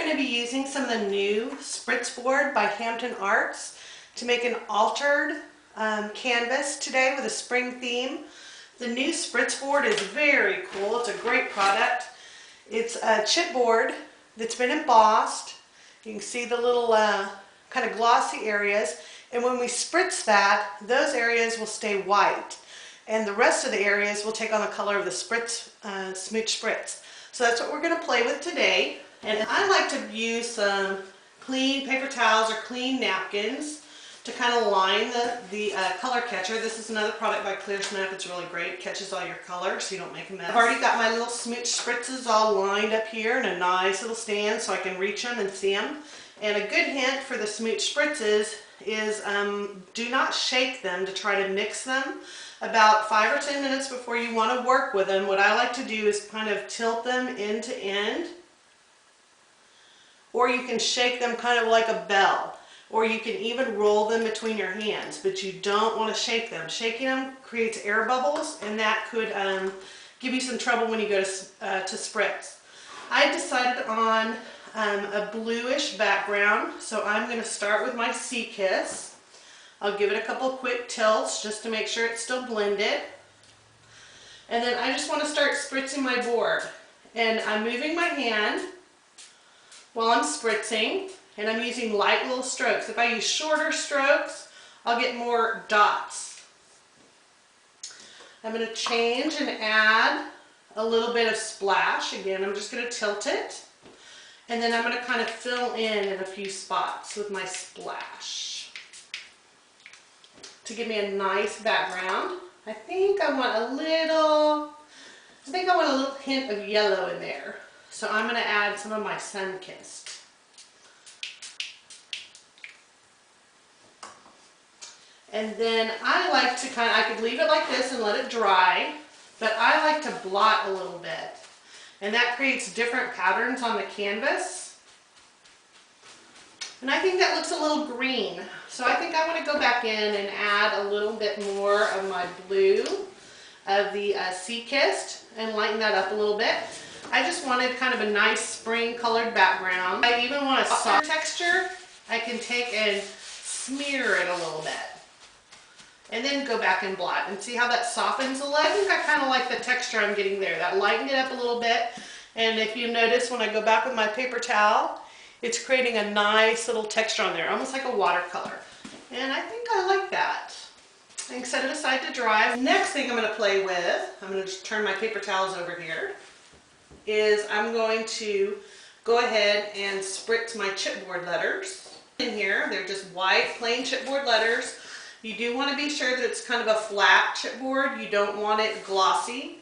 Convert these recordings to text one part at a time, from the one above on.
going to be using some of the new Spritz board by Hampton Arts to make an altered canvas today with a spring theme. The new Spritz board is very cool. It's a great product. It's a chipboard that's been embossed. You can see the little kind of glossy areas, and when we spritz that, those areas will stay white, and the rest of the areas will take on the color of the Spritz, Smooch Spritz. So that's what we're going to play with today. And I like to use some clean paper towels or clean napkins to kind of line the color catcher. This is another product by Clear Snap. It's really great. It catches all your color so you don't make a mess. I've already got my little Smooch Spritzes all lined up here in a nice little stand so I can reach them and see them. And a good hint for the Smooch Spritzes is do not shake them to try to mix them. About 5 or 10 minutes before you want to work with them, what I like to do is kind of tilt them end to end. Or you can shake them kind of like a bell. Or you can even roll them between your hands, but you don't want to shake them. Shaking them creates air bubbles, and that could give you some trouble when you go to spritz. I decided on a bluish background, so I'm going to start with my Sea Kiss. I'll give it a couple of quick tilts just to make sure it's still blended. And then I just want to start spritzing my board. And I'm moving my hand while I'm spritzing. And I'm using light little strokes. If I use shorter strokes, I'll get more dots. I'm going to change and add a little bit of splash. Again, I'm just going to tilt it. And then I'm going to kind of fill in a few spots with my splash to give me a nice background. I think I want a little hint of yellow in there. So I'm going to add some of my Sun-Kissed. And then I like to I could leave it like this and let it dry, but I like to blot a little bit. And that creates different patterns on the canvas. And I think that looks a little green. So I think I want to go back in and add a little bit more of my blue of the Sea Kissed and lighten that up a little bit. I just wanted kind of a nice spring colored background. I even want a soft texture. I can take and smear it a little bit. And then go back and blot and see how that softens a little. I think I kind of like the texture I'm getting there. That lightened it up a little bit. And if you notice, when I go back with my paper towel, it's creating a nice little texture on there, almost like a watercolor. And I think I like that. I can set it aside to dry. Next thing I'm going to play with, I'm going to just turn my paper towels over here, is I'm going to go ahead and spritz my chipboard letters. In here, they're just white, plain chipboard letters. You do want to be sure that it's kind of a flat chipboard. You don't want it glossy.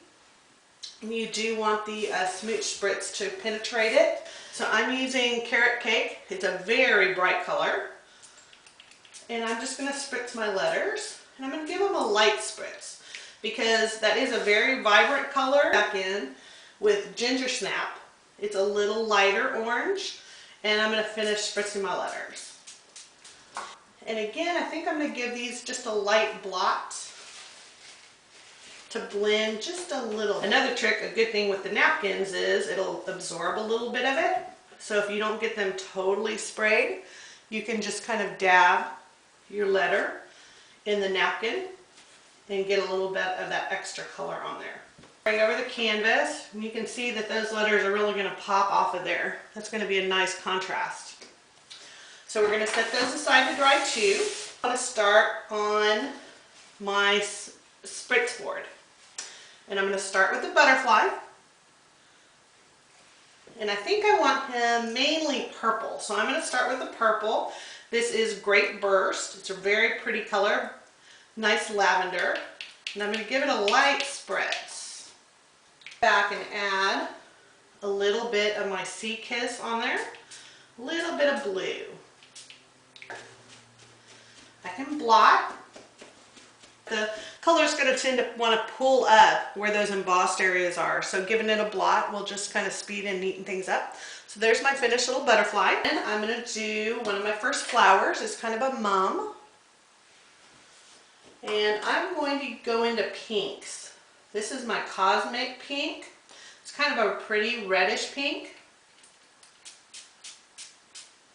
You do want the Smooch Spritz to penetrate it. So I'm using Carrot Cake. It's a very bright color. And I'm just going to spritz my letters. And I'm going to give them a light spritz because that is a very vibrant color. Back in with Ginger Snap. It's a little lighter orange. And I'm going to finish spritzing my letters. And again, I think I'm going to give these just a light blot to blend just a little. Another trick, a good thing with the napkins is it'll absorb a little bit of it. So if you don't get them totally sprayed, you can just kind of dab your letter in the napkin and get a little bit of that extra color on there. Bring over the canvas, and you can see that those letters are really going to pop off of there. That's going to be a nice contrast. So we're going to set those aside to dry too. I'm going to start on my Spritz board. And I'm going to start with the butterfly. And I think I want him mainly purple. So I'm going to start with the purple. This is Great Burst. It's a very pretty color. Nice lavender. And I'm going to give it a light spritz. Back and add a little bit of my Sea Kiss on there. A little bit of blue. I can blot. The color is going to tend to want to pull up where those embossed areas are. So giving it a blot will just kind of speed and neaten things up. So there's my finished little butterfly. And I'm going to do one of my first flowers. It's kind of a mum. And I'm going to go into pinks. This is my Cosmic Pink. It's kind of a pretty reddish pink.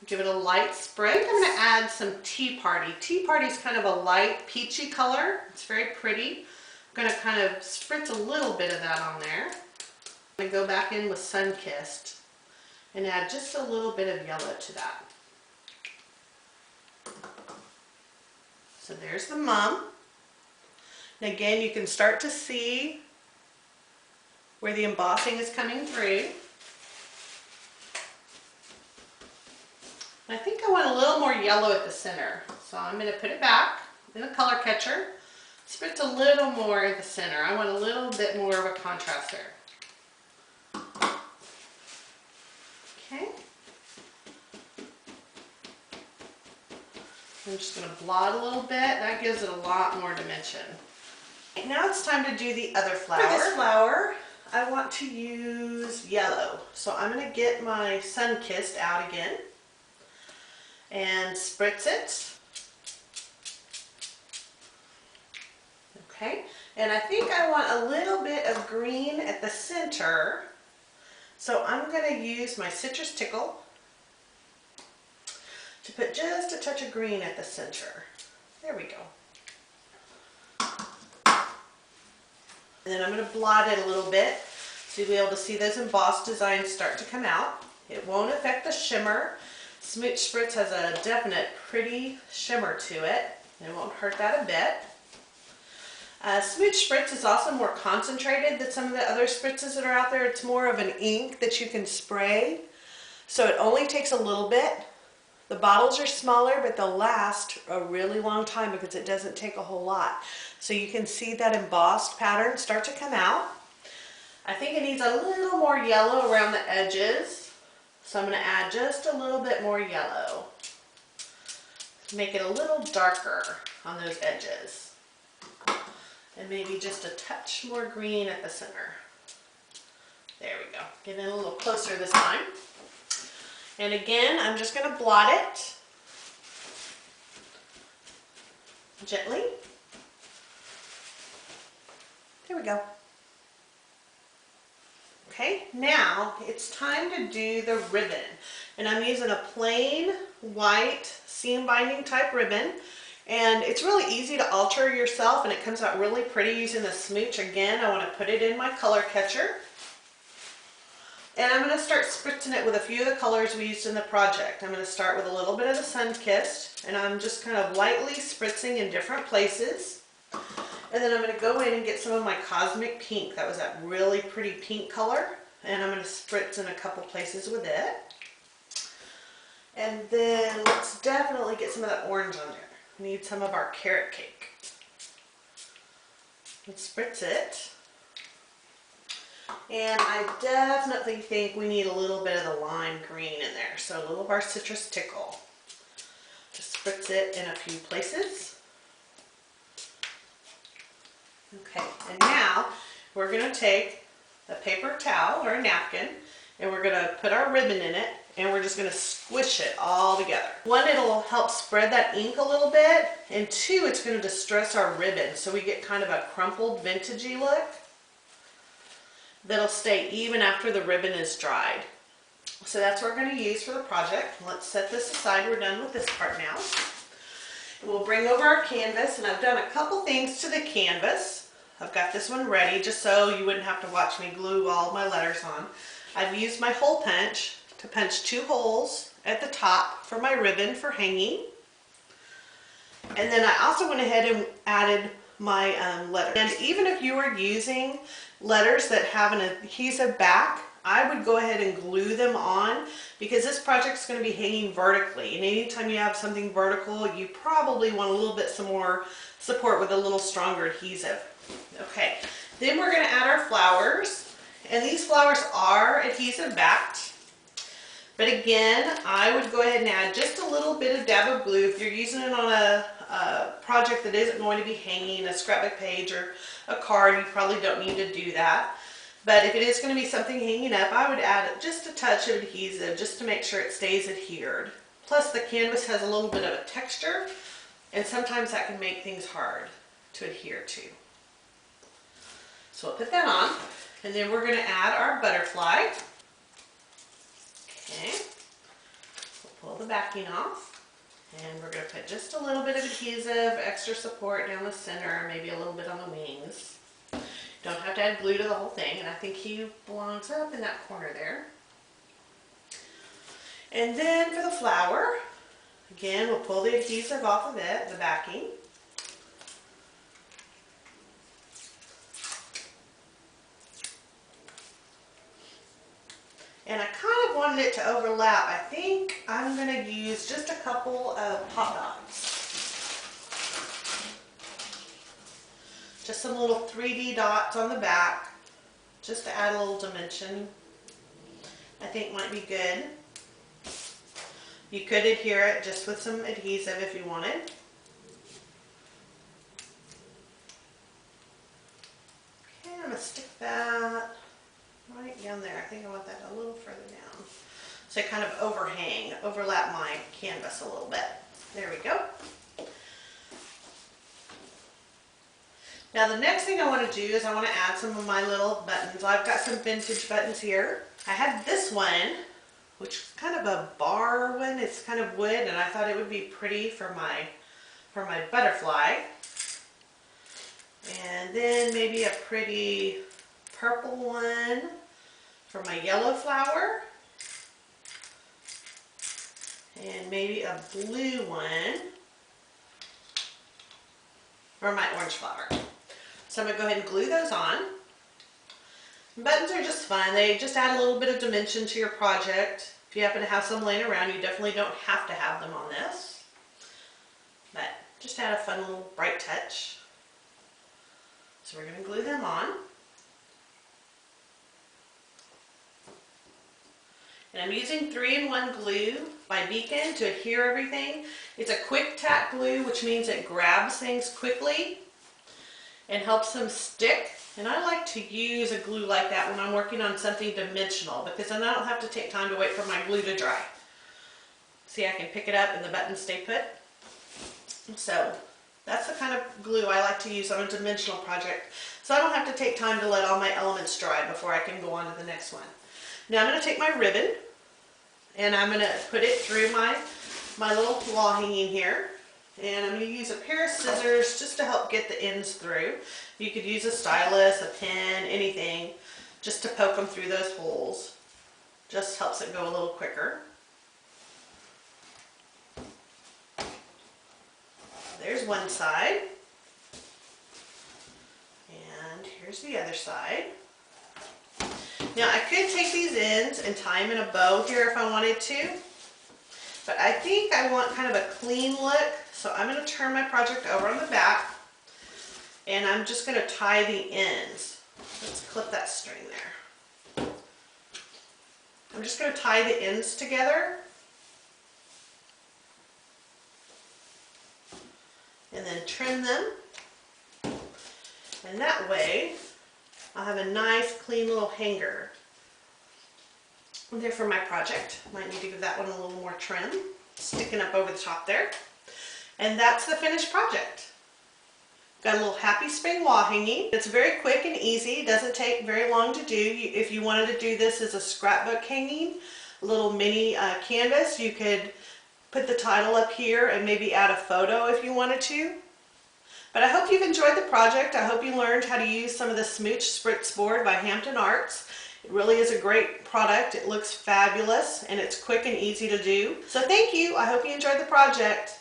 Give it a light spritz. I think I'm gonna add some Tea Party. Tea Party is kind of a light peachy color. It's very pretty. I'm gonna kind of spritz a little bit of that on there. I'm gonna go back in with Sun Kissed and add just a little bit of yellow to that. So there's the mum. And again, you can start to see where the embossing is coming through. I think I want a little more yellow at the center. So I'm going to put it back in a color catcher. Spritz a little more at the center. I want a little bit more of a contrast there. Okay. I'm just going to blot a little bit. That gives it a lot more dimension. Now it's time to do the other flower. For this flower, I want to use yellow. So I'm going to get my Sun Kissed out again and spritz it. Okay, and I think I want a little bit of green at the center. So I'm going to use my Citrus Tickle to put just a touch of green at the center. There we go. And then I'm going to blot it a little bit so you'll be able to see those embossed designs start to come out. It won't affect the shimmer. Smooch Spritz has a definite pretty shimmer to it. It won't hurt that a bit. Smooch Spritz is also more concentrated than some of the other spritzes that are out there. It's more of an ink that you can spray. So it only takes a little bit. The bottles are smaller, but they'll last a really long time because it doesn't take a whole lot. So you can see that embossed pattern start to come out. I think it needs a little more yellow around the edges. So I'm going to add just a little bit more yellow to make it a little darker on those edges. And maybe just a touch more green at the center. There we go. Get in a little closer this time. And again, I'm just going to blot it gently. There we go. Okay, now it's time to do the ribbon. And I'm using a plain white seam binding type ribbon. And it's really easy to alter yourself and it comes out really pretty using the Smooch. Again, I want to put it in my color catcher. And I'm going to start spritzing it with a few of the colors we used in the project. I'm going to start with a little bit of the Sun Kissed, and I'm just kind of lightly spritzing in different places. And then I'm going to go in and get some of my Cosmic Pink. That was that really pretty pink color. And I'm going to spritz in a couple places with it. And then let's definitely get some of that orange on there. We need some of our carrot cake. Let's spritz it. And I definitely think we need a little bit of the lime green in there. So a little of our Citrus Tickle. Just spritz it in a few places. Okay, and now we're going to take a paper towel or a napkin and we're going to put our ribbon in it and we're just going to squish it all together. One, it'll help spread that ink a little bit, and two, it's going to distress our ribbon so we get kind of a crumpled vintagey look that'll stay even after the ribbon is dried. So that's what we're going to use for the project. Let's set this aside. We're done with this part now. And we'll bring over our canvas, and I've done a couple things to the canvas. I've got this one ready just so you wouldn't have to watch me glue all my letters on. I've used my hole punch to punch 2 holes at the top for my ribbon for hanging. And then I also went ahead and added my letters. And even if you are using letters that have an adhesive back, I would go ahead and glue them on because this project is going to be hanging vertically. And anytime you have something vertical, you probably want a little bit some more support with a little stronger adhesive. Okay, then we're going to add our flowers. And these flowers are adhesive backed. But again, I would go ahead and add just a little bit of dab of glue. If you're using it on a project that isn't going to be hanging, a scrapbook page or a card, you probably don't need to do that. But if it is going to be something hanging up, I would add just a touch of adhesive just to make sure it stays adhered. Plus the canvas has a little bit of a texture, and sometimes that can make things hard to adhere to. So we'll put that on, and then we're going to add our butterfly. Okay, we'll pull the backing off. And we're going to put just a little bit of adhesive, extra support down the center, maybe a little bit on the wings. Don't have to add glue to the whole thing, and I think he belongs up in that corner there. And then for the flower, again, we'll pull the adhesive off of it, the backing. And I kind of wanted it to overlap. I think I'm going to use just a couple of pop dots. Just some little 3D dots on the back, just to add a little dimension. I think might be good. You could adhere it just with some adhesive if you wanted. Okay, I'm going to stick that right down there. I think I want that a little further down. So I kind of overlap my canvas a little bit. There we go. Now the next thing I want to do is I want to add some of my little buttons. I've got some vintage buttons here. I had this one, which is kind of a bar one. It's kind of wood, and I thought it would be pretty for my butterfly. And then maybe a pretty purple one for my yellow flower. And maybe a blue one for my orange flower. So I'm going to go ahead and glue those on. Buttons are just fun. They just add a little bit of dimension to your project. If you happen to have some laying around, you definitely don't have to have them on this. But just add a fun little bright touch. So we're going to glue them on. And I'm using 3-in-1 glue by Beacon to adhere everything. It's a quick tack glue, which means it grabs things quickly and helps them stick. And I like to use a glue like that when I'm working on something dimensional, because then I don't have to take time to wait for my glue to dry. See, I can pick it up and the buttons stay put. So that's the kind of glue I like to use on a dimensional project, so I don't have to take time to let all my elements dry before I can go on to the next one. Now I'm going to take my ribbon and I'm going to put it through my little wall hanging here. And I'm going to use a pair of scissors just to help get the ends through. You could use a stylus, a pen, anything, just to poke them through those holes. Just helps it go a little quicker. There's one side. And here's the other side. Now I could take these ends and tie them in a bow here if I wanted to. But I think I want kind of a clean look, so I'm going to turn my project over on the back, and I'm just going to tie the ends. Let's clip that string there. I'm just going to tie the ends together, and then trim them, and that way I'll have a nice clean little hanger there for my project. Might need to give that one a little more trim, sticking up over the top there. And that's the finished project. Got a little happy spring wall hanging. It's very quick and easy. Doesn't take very long to do. If you wanted to do this as a scrapbook hanging, a little mini canvas, you could put the title up here and maybe add a photo if you wanted to. But I hope you've enjoyed the project. I hope you learned how to use some of the Smooch Spritz board by Hampton Arts. It really is a great product. It looks fabulous and it's quick and easy to do. So thank you. I hope you enjoyed the project.